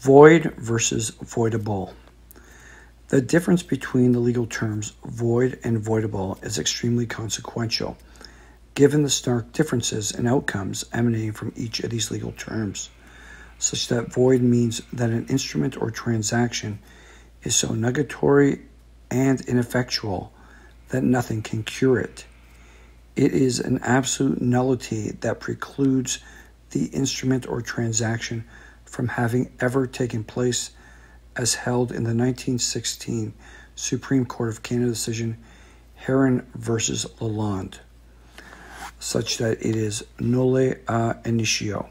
Void versus voidable. The difference between the legal terms void and voidable is extremely consequential, given the stark differences in outcomes emanating from each of these legal terms, such that void means that an instrument or transaction is so nugatory and ineffectual that nothing can cure it. It is an absolute nullity that precludes the instrument or transaction from having ever taken place, as held in the 1916 Supreme Court of Canada decision Heron versus Lalonde, such that it is nulle initio.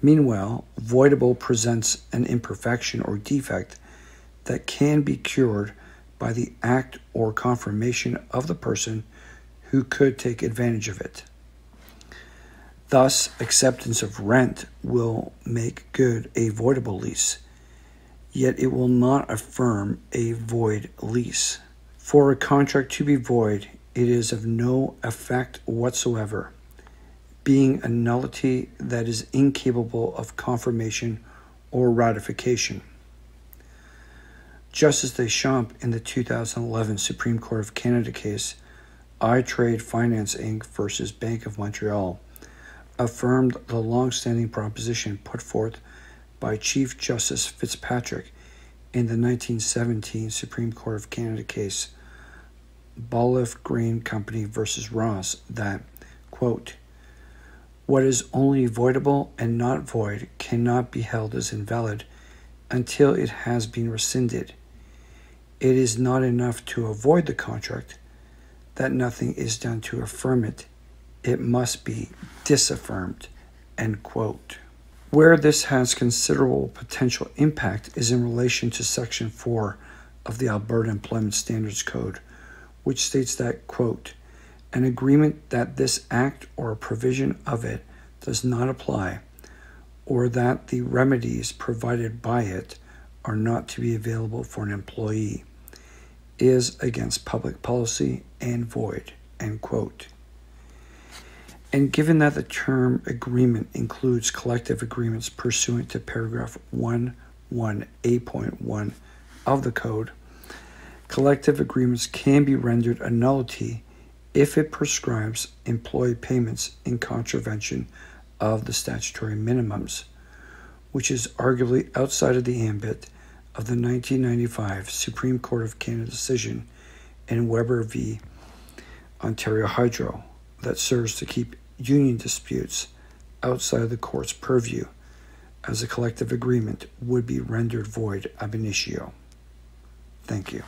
Meanwhile, voidable presents an imperfection or defect that can be cured by the act or confirmation of the person who could take advantage of it. Thus, acceptance of rent will make good a voidable lease, yet it will not affirm a void lease. For a contract to be void, it is of no effect whatsoever, being a nullity that is incapable of confirmation or ratification. Justice Deschamps, in the 2011 Supreme Court of Canada case iTrade Finance Inc. versus Bank of Montreal, affirmed the long-standing proposition put forth by Chief Justice Fitzpatrick in the 1917 Supreme Court of Canada case Bolliff Grain Company versus Ross that, quote, "What is only voidable and not void cannot be held as invalid until it has been rescinded. It is not enough to avoid the contract, that nothing is done to affirm it. It must be disaffirmed," end quote. Where this has considerable potential impact is in relation to Section 4 of the Alberta Employment Standards Code, which states that, quote, "An agreement that this act or a provision of it does not apply, or that the remedies provided by it are not to be available for an employee, is against public policy and void," end quote. And given that the term agreement includes collective agreements pursuant to paragraph 1(1)(a)(1) of the Code, collective agreements can be rendered a nullity if it prescribes employee payments in contravention of the statutory minimums, which is arguably outside of the ambit of the 1995 Supreme Court of Canada decision in Weber v. Ontario Hydro that serves to keep union disputes outside of the court's purview, as a collective agreement would be rendered void ab initio. Thank you.